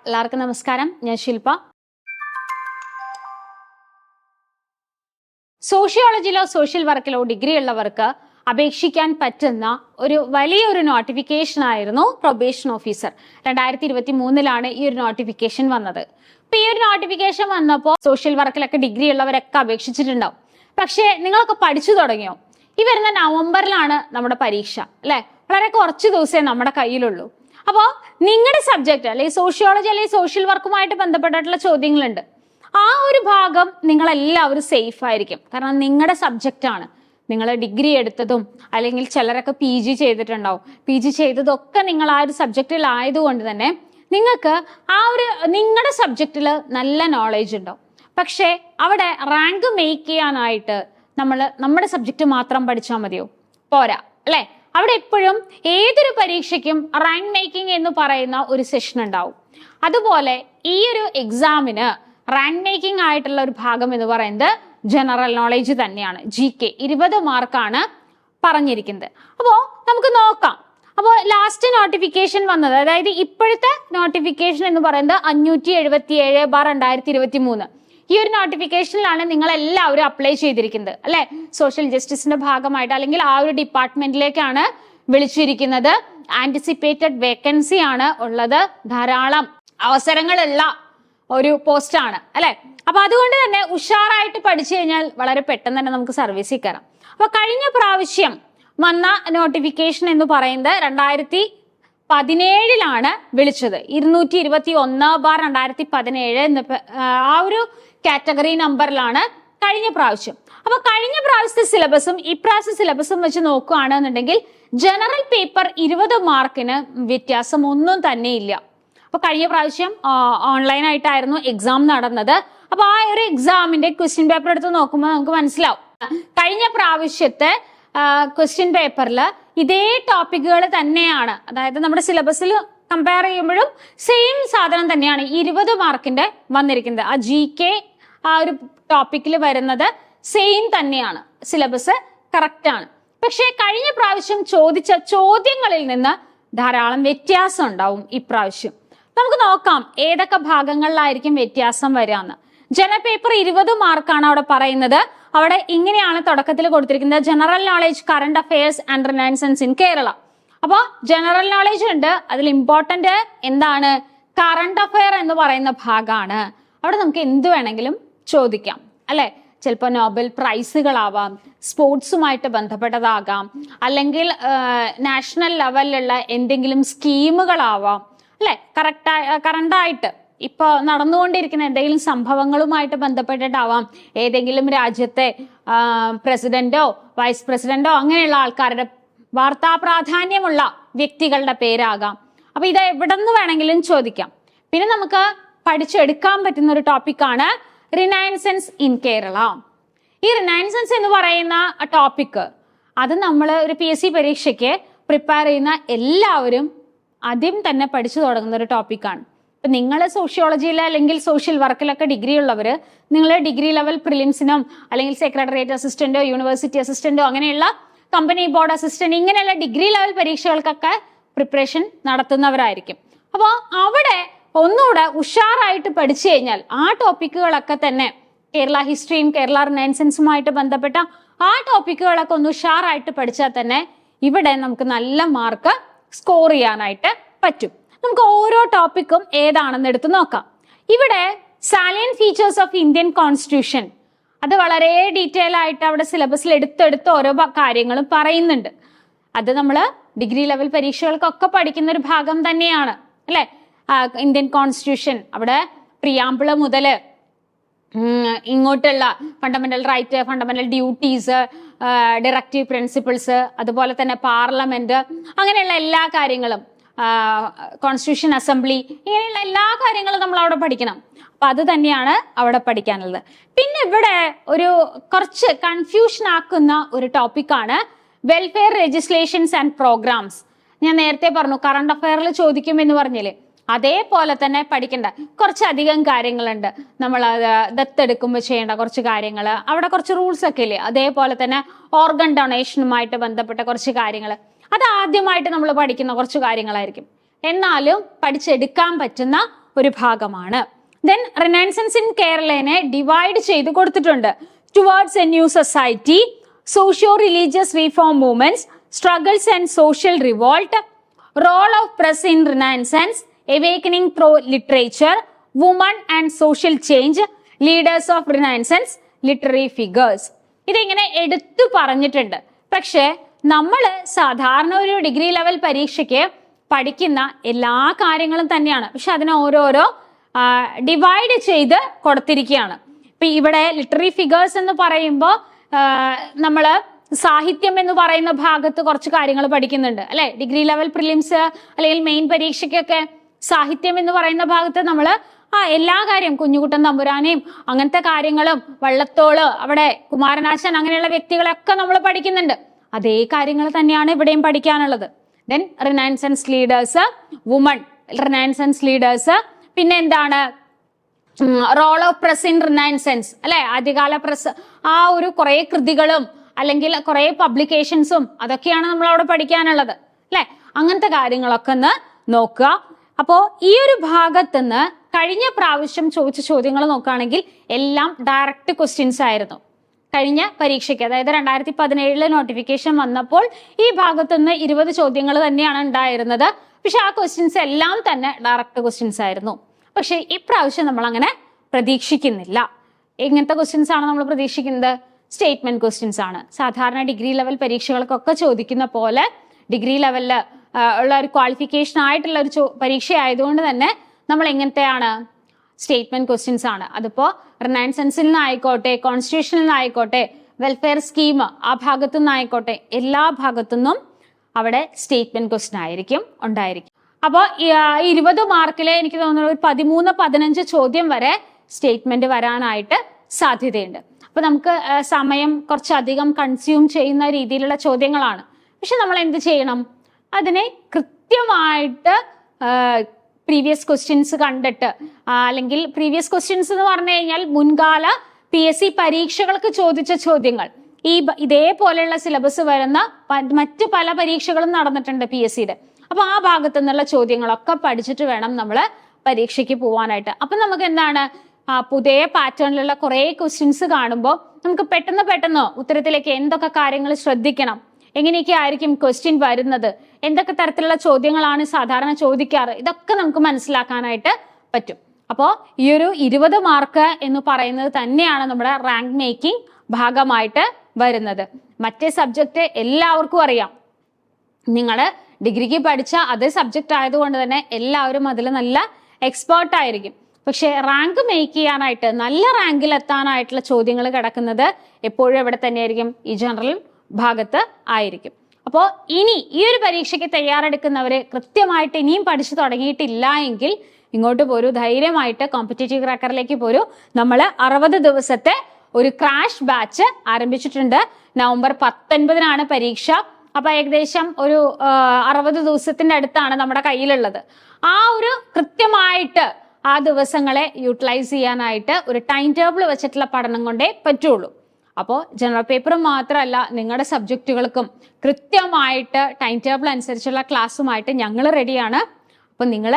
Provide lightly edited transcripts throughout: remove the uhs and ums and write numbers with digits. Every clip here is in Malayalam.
എല്ലാവർക്കും നമസ്കാരം. ഞാൻ ശില്പ. സോഷ്യോളജിയിലോ സോഷ്യൽ വർക്കിലോ ഡിഗ്രി ഉള്ളവർക്ക് അപേക്ഷിക്കാൻ പറ്റുന്ന ഒരു വലിയൊരു നോട്ടിഫിക്കേഷൻ ആയിരുന്നു പ്രൊബേഷൻ ഓഫീസർ. 2023 ഈ ഒരു നോട്ടിഫിക്കേഷൻ വന്നത്. അപ്പൊ ഈ ഒരു നോട്ടിഫിക്കേഷൻ വന്നപ്പോൾ സോഷ്യൽ വർക്കിലൊക്കെ ഡിഗ്രി ഉള്ളവരൊക്കെ അപേക്ഷിച്ചിട്ടുണ്ടാവും. പക്ഷേ നിങ്ങളൊക്കെ പഠിച്ചു തുടങ്ങിയോ? ഈ വരുന്ന നവംബറിലാണ് നമ്മുടെ പരീക്ഷ അല്ലെ? വളരെ കുറച്ച് ദിവസമേ നമ്മുടെ കയ്യിലുള്ളൂ. അപ്പോൾ നിങ്ങളുടെ സബ്ജക്റ്റ് അല്ലെങ്കിൽ സോഷ്യോളജി അല്ലെങ്കിൽ സോഷ്യൽ വർക്കുമായിട്ട് ബന്ധപ്പെട്ടിട്ടുള്ള ചോദ്യങ്ങളുണ്ട്. ആ ഒരു ഭാഗം നിങ്ങളെല്ലാവരും സേഫ് ആയിരിക്കും. കാരണം നിങ്ങളുടെ സബ്ജക്റ്റ് ആണ്. നിങ്ങൾ ഡിഗ്രി എടുത്തതും അല്ലെങ്കിൽ ചിലരൊക്കെ PG ചെയ്തിട്ടുണ്ടാവും. PG ചെയ്തതൊക്കെ നിങ്ങൾ ആ ഒരു സബ്ജക്റ്റിൽ ആയതുകൊണ്ട് തന്നെ നിങ്ങൾക്ക് ആ ഒരു നിങ്ങളുടെ സബ്ജക്റ്റിൽ നല്ല നോളേജ് ഉണ്ടാവും. പക്ഷേ അവിടെ റാങ്ക് മേക്ക് ചെയ്യാനായിട്ട് നമ്മുടെ സബ്ജക്റ്റ് മാത്രം പഠിച്ചാൽ മതിയോ? പോരാ അല്ലെ? അവിടെ എപ്പോഴും ഏതൊരു പരീക്ഷയ്ക്കും റാങ്ക് മേക്കിംഗ് എന്ന് പറയുന്ന ഒരു സെഷൻ ഉണ്ടാവും. അതുപോലെ ഈ ഒരു എക്സാമിന് റാങ്ക് മേക്കിംഗ് ആയിട്ടുള്ള ഒരു ഭാഗം എന്ന് പറയുന്നത് ജനറൽ നോളേജ് തന്നെയാണ്. GK 20 മാർക്കാണ് പറഞ്ഞിരിക്കുന്നത്. അപ്പോൾ നമുക്ക് നോക്കാം. അപ്പോൾ ലാസ്റ്റ് നോട്ടിഫിക്കേഷൻ വന്നത്, അതായത് ഇപ്പോഴത്തെ നോട്ടിഫിക്കേഷൻ എന്ന് പറയുന്നത് 577/2023. ഈ ഒരു നോട്ടിഫിക്കേഷനിലാണ് നിങ്ങൾ എല്ലാവരും അപ്ലൈ ചെയ്തിരിക്കുന്നത് അല്ലെ? സോഷ്യൽ ജസ്റ്റിസിന്റെ ഭാഗമായിട്ട് അല്ലെങ്കിൽ ആ ഒരു ഡിപ്പാർട്ട്മെന്റിലേക്കാണ് വിളിച്ചിരിക്കുന്നത്. ആന്റിസിപ്പേറ്റഡ് വേക്കൻസി ആണ് ഉള്ളത്. ധാരാളം അവസരങ്ങളുള്ള ഒരു പോസ്റ്റാണ് അല്ലെ? അപ്പൊ അതുകൊണ്ട് തന്നെ ഉഷാറായിട്ട് പഠിച്ചു കഴിഞ്ഞാൽ വളരെ പെട്ടെന്ന് തന്നെ നമുക്ക് സർവീസിൽ കയറാം. അപ്പൊ കഴിഞ്ഞ പ്രാവശ്യം വന്ന നോട്ടിഫിക്കേഷൻ എന്ന് പറയുന്നത് 2017 വിളിച്ചത്. 221/2017 എന്ന ആ ഒരു കാറ്റഗറി നമ്പറിലാണ് കഴിഞ്ഞ പ്രാവശ്യം. അപ്പൊ കഴിഞ്ഞ പ്രാവശ്യത്തെ സിലബസും ഇപ്രാവശ്യ സിലബസും വെച്ച് നോക്കുകയാണെന്നുണ്ടെങ്കിൽ ജനറൽ പേപ്പർ 20 മാർക്കിന് വ്യത്യാസം ഒന്നും തന്നെ ഇല്ല. അപ്പൊ കഴിഞ്ഞ പ്രാവശ്യം ഓൺലൈൻ ആയിട്ടായിരുന്നു എക്സാം നടന്നത്. അപ്പൊ ആ ഒരു എക്സാമിന്റെ ക്വസ്റ്റ്യൻ പേപ്പർ എടുത്ത് നോക്കുമ്പോൾ നമുക്ക് മനസ്സിലാവും കഴിഞ്ഞ പ്രാവശ്യത്തെ ക്വസ്റ്റ്യൻ പേപ്പറിൽ ഇതേ ടോപ്പിക്കുകൾ തന്നെയാണ്. അതായത് നമ്മുടെ സിലബസിൽ കമ്പയർ ചെയ്യുമ്പോഴും സെയിം സാധനം തന്നെയാണ് 20 മാർക്കിന്റെ വന്നിരിക്കുന്നത്. ആ GK ആ ഒരു ടോപ്പിക്കിൽ വരുന്നത് സെയിം തന്നെയാണ്. സിലബസ് കറക്റ്റ് ആണ്. പക്ഷെ കഴിഞ്ഞ പ്രാവശ്യം ചോദിച്ച ചോദ്യങ്ങളിൽ നിന്ന് ധാരാളം വ്യത്യാസം ഉണ്ടാവും ഇപ്രാവശ്യം. നമുക്ക് നോക്കാം ഏതൊക്കെ ഭാഗങ്ങളിലായിരിക്കും വ്യത്യാസം വരാന്ന്. ജനറൽ പേപ്പർ 20 മാർക്കാണ് അവിടെ പറയുന്നത്. അവിടെ ഇങ്ങനെയാണ് തുടക്കത്തിൽ കൊടുത്തിരിക്കുന്നത്: general knowledge, current affairs and renaissance in Kerala. അപ്പോൾ ജനറൽ നോളേജ് ഉണ്ട്. അതിൽ ഇമ്പോർട്ടന്റ് എന്താണ്? കറണ്ട് അഫയർ എന്ന് പറയുന്ന ഭാഗമാണ്. അവിടെ നമുക്ക് എന്ത് വേണമെങ്കിലും ചോദിക്കാം അല്ലെ? ചിലപ്പോൾ നോബൽ പ്രൈസുകളാവാം, സ്പോർട്സുമായിട്ട് ബന്ധപ്പെട്ടതാകാം, അല്ലെങ്കിൽ നാഷണൽ ലെവലിലുള്ള എന്തെങ്കിലും സ്കീമുകളാവാം അല്ലെ? കറണ്ടായിട്ട് ഇപ്പൊ നടന്നുകൊണ്ടിരിക്കുന്ന എന്തെങ്കിലും സംഭവങ്ങളുമായിട്ട് ബന്ധപ്പെട്ടിട്ടാവാം. ഏതെങ്കിലും രാജ്യത്തെ പ്രസിഡന്റോ വൈസ് പ്രസിഡന്റോ അങ്ങനെയുള്ള ആൾക്കാരുടെ വാർത്താ പ്രാധാന്യമുള്ള വ്യക്തികളുടെ പേരാകാം. അപ്പൊ ഇത് എവിടെ നിന്ന് വേണമെങ്കിലും ചോദിക്കാം. പിന്നെ നമുക്ക് പഠിച്ചെടുക്കാൻ പറ്റുന്ന ഒരു ടോപ്പിക്കാണ് റിനൈസൻസ് ഇൻ കേരള. ഈ റിനൈസൻസ് എന്ന് പറയുന്ന ടോപ്പിക്ക് അത് നമ്മൾ ഒരു PSC പരീക്ഷയ്ക്ക് പ്രിപ്പയർ ചെയ്യുന്ന എല്ലാവരും ആദ്യം തന്നെ പഠിച്ചു തുടങ്ങുന്ന ഒരു ടോപ്പിക്കാണ്. ഇപ്പൊ നിങ്ങൾ സോഷ്യോളജിയിൽ അല്ലെങ്കിൽ സോഷ്യൽ വർക്കിലൊക്കെ ഡിഗ്രി ഉള്ളവര് നിങ്ങൾ ഡിഗ്രി ലെവൽ പ്രിലിംസിനും അല്ലെങ്കിൽ സെക്രട്ടേറിയറ്റ് അസിസ്റ്റന്റോ യൂണിവേഴ്സിറ്റി അസിസ്റ്റന്റോ അങ്ങനെയുള്ള കമ്പനി ബോർഡ് അസിസ്റ്റന്റ് ഇങ്ങനെയുള്ള ഡിഗ്രി ലെവൽ പരീക്ഷകൾക്കൊക്കെ പ്രിപ്പറേഷൻ നടത്തുന്നവരായിരിക്കും. അപ്പോൾ അവിടെ ഒന്നുകൂടെ ഉഷാറായിട്ട് പഠിച്ചു കഴിഞ്ഞാൽ ആ ടോപ്പിക്കുകളൊക്കെ തന്നെ കേരള ഹിസ്റ്ററിയും കേരള റിനൈസൻസുമായിട്ട് ബന്ധപ്പെട്ട ആ ടോപ്പിക്കുകളൊക്കെ ഒന്ന് ഉഷാറായിട്ട് പഠിച്ചാൽ തന്നെ ഇവിടെ നമുക്ക് നല്ല മാർക്ക് സ്കോർ ചെയ്യാനായിട്ട് പറ്റും. നമുക്ക് ഓരോ ടോപ്പിക്കും ഏതാണെന്ന് എടുത്ത് നോക്കാം. ഇവിടെ salient features of Indian constitution, അത് വളരെ ഡീറ്റെയിൽ ആയിട്ട് അവിടെ സിലബസിൽ എടുത്തെടുത്ത് ഓരോ കാര്യങ്ങളും പറയുന്നുണ്ട്. അത് നമ്മൾ ഡിഗ്രി ലെവൽ പരീക്ഷകൾക്കൊക്കെ പഠിക്കുന്ന ഒരു ഭാഗം തന്നെയാണ് അല്ലെ? ഇന്ത്യൻ കോൺസ്റ്റിറ്റ്യൂഷൻ അവിടെ പ്രിയാമ്പിള് മുതല് ഇങ്ങോട്ടുള്ള fundamental right, fundamental duties, directive principles, അതുപോലെ തന്നെ പാർലമെന്റ്, അങ്ങനെയുള്ള എല്ലാ കാര്യങ്ങളും, കോൺസ്റ്റിറ്റ്യൂഷൻ അസംബ്ലി, ഇങ്ങനെയുള്ള എല്ലാ കാര്യങ്ങളും നമ്മൾ അവിടെ പഠിക്കണം. അപ്പൊ അത് തന്നെയാണ് അവിടെ പഠിക്കാനുള്ളത്. പിന്നെ ഇവിടെ ഒരു കുറച്ച് കൺഫ്യൂഷൻ ആക്കുന്ന ഒരു ടോപ്പിക്കാണ് വെൽഫെയർ ലെജിസ്ലേഷൻസ് ആൻഡ് പ്രോഗ്രാംസ്. ഞാൻ നേരത്തെ പറഞ്ഞു കറണ്ട് അഫയറിൽ ചോദിക്കുമെന്ന് പറഞ്ഞില്ലേ, അതേപോലെ തന്നെ പഠിക്കേണ്ട കുറച്ചധികം കാര്യങ്ങളുണ്ട്. നമ്മൾ ദത്തെടുക്കുമ്പോൾ ചെയ്യേണ്ട കുറച്ച് കാര്യങ്ങൾ, അവിടെ കുറച്ച് റൂൾസ് ഒക്കെ ഇല്ലേ, അതേപോലെ തന്നെ ഓർഗൻ ഡൊണേഷനുമായിട്ട് ബന്ധപ്പെട്ട കുറച്ച് കാര്യങ്ങൾ, അത് ആദ്യമായിട്ട് നമ്മൾ പഠിക്കുന്ന കുറച്ച് കാര്യങ്ങളായിരിക്കും. എന്നാലും പഠിച്ചെടുക്കാൻ പറ്റുന്ന ഒരു ഭാഗമാണ്. ദെൻ റിനൈസൻസ് ഇൻ കേരളനെ ഡിവൈഡ് ചെയ്ത് കൊടുത്തിട്ടുണ്ട്. Towards a new society, socio religious reform movements, struggles and social revolt, role of press in renaissance, awakening through literature, woman and social change, leaders of renaissance, literary figures. ഇതിങ്ങനെ എടുത്തു പറഞ്ഞിട്ടുണ്ട്. പക്ഷെ നമ്മൾ സാധാരണ ഒരു ഡിഗ്രി ലെവൽ പരീക്ഷയ്ക്ക് പഠിക്കുന്ന എല്ലാ കാര്യങ്ങളും തന്നെയാണ്. പക്ഷെ അതിനെ ഓരോരോ ഡിവൈഡ് ചെയ്ത് കൊടുത്തിരിക്കുകയാണ്. ഇപ്പൊ ഇവിടെ ലിറ്റററി ഫിഗേഴ്സ് എന്ന് പറയുമ്പോൾ നമ്മള് സാഹിത്യം എന്ന് പറയുന്ന ഭാഗത്ത് കുറച്ച് കാര്യങ്ങൾ പഠിക്കുന്നുണ്ട് അല്ലെ. ഡിഗ്രി ലെവൽ പ്രിലിംസ് അല്ലെങ്കിൽ മെയിൻ പരീക്ഷയ്ക്കൊക്കെ സാഹിത്യം എന്ന് പറയുന്ന ഭാഗത്ത് നമ്മള് എല്ലാ കാര്യം കുഞ്ഞുകുട്ടൻ തമ്പുരാനെയും അങ്ങനത്തെ കാര്യങ്ങളും വള്ളത്തോള് അവിടെ കുമാരനാശൻ അങ്ങനെയുള്ള വ്യക്തികളൊക്കെ നമ്മൾ പഠിക്കുന്നുണ്ട്. അതേ കാര്യങ്ങൾ തന്നെയാണ് ഇവിടെയും പഠിക്കാനുള്ളത്. Then renaissance leaders, woman renaissance leaders, പിന്നെ എന്താണ് role of press in renaissance അല്ലെ. ആദ്യകാല പ്രസ് ഒരു കുറെ കൃതികളും അല്ലെങ്കിൽ കുറെ പബ്ലിക്കേഷൻസും അതൊക്കെയാണ് നമ്മൾ അവിടെ പഠിക്കാനുള്ളത് അല്ലെ. അങ്ങനത്തെ കാര്യങ്ങളൊക്കെ ഒന്ന് നോക്കുക. അപ്പോ ഈ ഒരു ഭാഗത്തുനിന്ന് കഴിഞ്ഞ പ്രാവശ്യം ചോദിച്ച ചോദ്യങ്ങൾ നോക്കുകയാണെങ്കിൽ എല്ലാം ഡയറക്റ്റ് ക്വസ്റ്റ്യൻസ് ആയിരുന്നു. കഴിഞ്ഞ പരീക്ഷയ്ക്ക് അതായത് 2017 നോട്ടിഫിക്കേഷൻ വന്നപ്പോൾ ഈ ഭാഗത്തുനിന്ന് 20 ചോദ്യങ്ങൾ തന്നെയാണ് ഉണ്ടായിരുന്നത്. പക്ഷെ ആ ക്വസ്റ്റ്യൻസ് എല്ലാം തന്നെ ഡയറക്റ്റ് ക്വസ്റ്റ്യൻസ് ആയിരുന്നു. പക്ഷെ ഇപ്രാവശ്യം നമ്മൾ അങ്ങനെ പ്രതീക്ഷിക്കുന്നില്ല. എങ്ങനത്തെ ക്വസ്റ്റ്യൻസ് ആണ് നമ്മൾ പ്രതീക്ഷിക്കുന്നത്? സ്റ്റേറ്റ്മെന്റ് ക്വസ്റ്റ്യൻസ് ആണ്. സാധാരണ ഡിഗ്രി ലെവൽ പരീക്ഷകൾക്കൊക്കെ ചോദിക്കുന്ന പോലെ ഡിഗ്രി ലെവലിൽ ഉള്ള ഒരു ക്വാളിഫിക്കേഷൻ ആയിട്ടുള്ള ഒരു പരീക്ഷ ആയതുകൊണ്ട് തന്നെ നമ്മൾ എങ്ങനത്തെയാണ്? സ്റ്റേറ്റ്മെന്റ് ക്വസ്റ്റ്യൻസ് ആണ്. അതിപ്പോ റിനൈസൻസിൽ നിന്നായിക്കോട്ടെ, കോൺസ്റ്റിറ്റ്യൂഷനിൽ നിന്നായിക്കോട്ടെ, വെൽഫെയർ സ്കീം ആ ഭാഗത്തു നിന്നായിക്കോട്ടെ, എല്ലാ ഭാഗത്തുനിന്നും അവിടെ സ്റ്റേറ്റ്മെന്റ് ക്വസ്റ്റ്യൻ ആയിരിക്കും ഉണ്ടായിരിക്കും. അപ്പോൾ 20 മാർക്കിലെ എനിക്ക് തോന്നുന്നു ഒരു 13-15 ചോദ്യം വരെ സ്റ്റേറ്റ്മെന്റ് വരാനായിട്ട് സാധ്യതയുണ്ട്. അപ്പൊ നമുക്ക് സമയം കുറച്ചധികം കൺസ്യൂം ചെയ്യുന്ന രീതിയിലുള്ള ചോദ്യങ്ങളാണ്. പക്ഷെ നമ്മൾ എന്ത് ചെയ്യണം? അതിനെ കൃത്യമായിട്ട് പ്രീവിയസ് ക്വസ്റ്റ്യൻസ് കണ്ടിട്ട്, അല്ലെങ്കിൽ പ്രീവിയസ് ക്വസ്റ്റ്യൻസ് എന്ന് പറഞ്ഞു കഴിഞ്ഞാൽ മുൻകാല PSC പരീക്ഷകൾക്ക് ചോദിച്ച ചോദ്യങ്ങൾ, ഇതേപോലെയുള്ള സിലബസ് വരുന്ന മറ്റ് പല പരീക്ഷകളും നടന്നിട്ടുണ്ട് PSCയുടെ. അപ്പൊ ആ ഭാഗത്തു നിന്നുള്ള ചോദ്യങ്ങളൊക്കെ പഠിച്ചിട്ട് വേണം നമ്മൾ പരീക്ഷയ്ക്ക് പോവാനായിട്ട്. അപ്പൊ നമുക്ക് എന്താണ്, പുതിയ പാറ്റേണിലുള്ള കുറെ ക്വസ്റ്റ്യൻസ് കാണുമ്പോൾ നമുക്ക് പെട്ടെന്ന് ഉത്തരത്തിലേക്ക് എന്തൊക്കെ കാര്യങ്ങൾ ശ്രദ്ധിക്കണം, എങ്ങനെയൊക്കെ ആയിരിക്കും ക്വസ്റ്റ്യൻ വരുന്നത്, എന്തൊക്കെ തരത്തിലുള്ള ചോദ്യങ്ങളാണ് സാധാരണ ചോദിക്കാറ്, ഇതൊക്കെ നമുക്ക് മനസ്സിലാക്കാനായിട്ട് പറ്റും. അപ്പോൾ ഈ ഒരു 20 മാർക്ക് എന്ന് പറയുന്നത് തന്നെയാണ് നമ്മുടെ റാങ്ക് മേക്കിംഗ് ഭാഗമായിട്ട് വരുന്നത്. മറ്റേ സബ്ജക്റ്റ് എല്ലാവർക്കും അറിയാം. നിങ്ങൾ ഡിഗ്രിക്ക് പഠിച്ച അതേ സബ്ജക്റ്റ് ആയതുകൊണ്ട് തന്നെ എല്ലാവരും അതിൽ നല്ല എക്സ്പേർട്ട് ആയിരിക്കും. പക്ഷെ റാങ്ക് മേക്ക് ചെയ്യാനായിട്ട്, നല്ല റാങ്കിൽ എത്താനായിട്ടുള്ള ചോദ്യങ്ങൾ കിടക്കുന്നത് എപ്പോഴും എവിടെ തന്നെയായിരിക്കും? ഈ ജനറൽ ഭാഗത്ത് ആയിരിക്കും. അപ്പോൾ ഇനി ഈ ഒരു പരീക്ഷയ്ക്ക് തയ്യാറെടുക്കുന്നവര് കൃത്യമായിട്ട് ഇനിയും പഠിച്ചു തുടങ്ങിയിട്ടില്ല എങ്കിൽ ഇങ്ങോട്ട് പോരൂ, ധൈര്യമായിട്ട് കോമ്പറ്റേറ്റീവ് ക്രാക്കറിലേക്ക് പോരൂ. നമ്മൾ 60 ദിവസത്തെ ഒരു ക്രാഷ് ബാച്ച് ആരംഭിച്ചിട്ടുണ്ട്. നവംബർ 19-നാണ് പരീക്ഷ. അപ്പൊ ഏകദേശം ഒരു 60 ദിവസത്തിന്റെ അടുത്താണ് നമ്മുടെ കയ്യിലുള്ളത്. ആ ഒരു കൃത്യമായിട്ട് ആ ദിവസങ്ങളെ യൂട്ടിലൈസ് ചെയ്യാനായിട്ട് ഒരു ടൈം ടേബിൾ വെച്ചിട്ടുള്ള പഠനം കൊണ്ടേ പറ്റുള്ളൂ. അപ്പോൾ ജനറൽ പേപ്പർ മാത്രമല്ല, നിങ്ങളുടെ സബ്ജക്റ്റുകൾക്കും കൃത്യമായിട്ട് ടൈം ടേബിൾ അനുസരിച്ചുള്ള ക്ലാസ്സുമായിട്ട് ഞങ്ങൾ റെഡിയാണ്. അപ്പം നിങ്ങൾ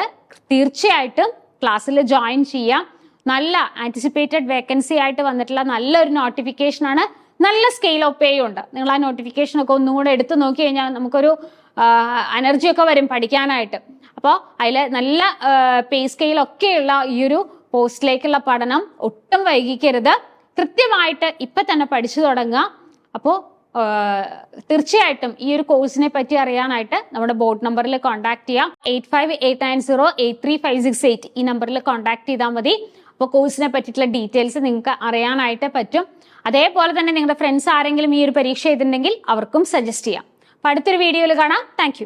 തീർച്ചയായിട്ടും ക്ലാസ്സിൽ ജോയിൻ ചെയ്യാം. നല്ല ആന്റിസിപ്പേറ്റഡ് വേക്കൻസി ആയിട്ട് വന്നിട്ടുള്ള നല്ലൊരു നോട്ടിഫിക്കേഷനാണ്. നല്ല സ്കെയിൽ ഓഫ് പേ ഉണ്ട്. നിങ്ങൾ ആ നോട്ടിഫിക്കേഷനൊക്കെ ഒന്നും കൂടെ എടുത്തു നോക്കി കഴിഞ്ഞാൽ നമുക്കൊരു എനർജിയൊക്കെ വരും പഠിക്കാനായിട്ട്. അപ്പോൾ അതിൽ നല്ല പേ സ്കെയിലൊക്കെയുള്ള ഈ ഒരു പോസ്റ്റിലേക്കുള്ള പഠനം ഒട്ടും വൈകിക്കരുത്. കൃത്യമായിട്ട് ഇപ്പം തന്നെ പഠിച്ചു തുടങ്ങുക. അപ്പോൾ തീർച്ചയായിട്ടും ഈ ഒരു കോഴ്സിനെ പറ്റി അറിയാനായിട്ട് നമ്മുടെ ബോർഡ് നമ്പറിൽ കോൺടാക്ട് ചെയ്യാം. 8589083568 ഈ നമ്പറിൽ കോൺടാക്ട് ചെയ്താൽ മതി. അപ്പോൾ കോഴ്സിനെ പറ്റിയിട്ടുള്ള ഡീറ്റെയിൽസ് നിങ്ങൾക്ക് അറിയാനായിട്ട് പറ്റും. അതേപോലെ തന്നെ നിങ്ങളുടെ ഫ്രണ്ട്സ് ആരെങ്കിലും ഈ ഒരു പരീക്ഷ ചെയ്തിട്ടുണ്ടെങ്കിൽ അവർക്കും സജസ്റ്റ് ചെയ്യാം. അപ്പോൾ അടുത്തൊരു വീഡിയോയിൽ കാണാം. താങ്ക്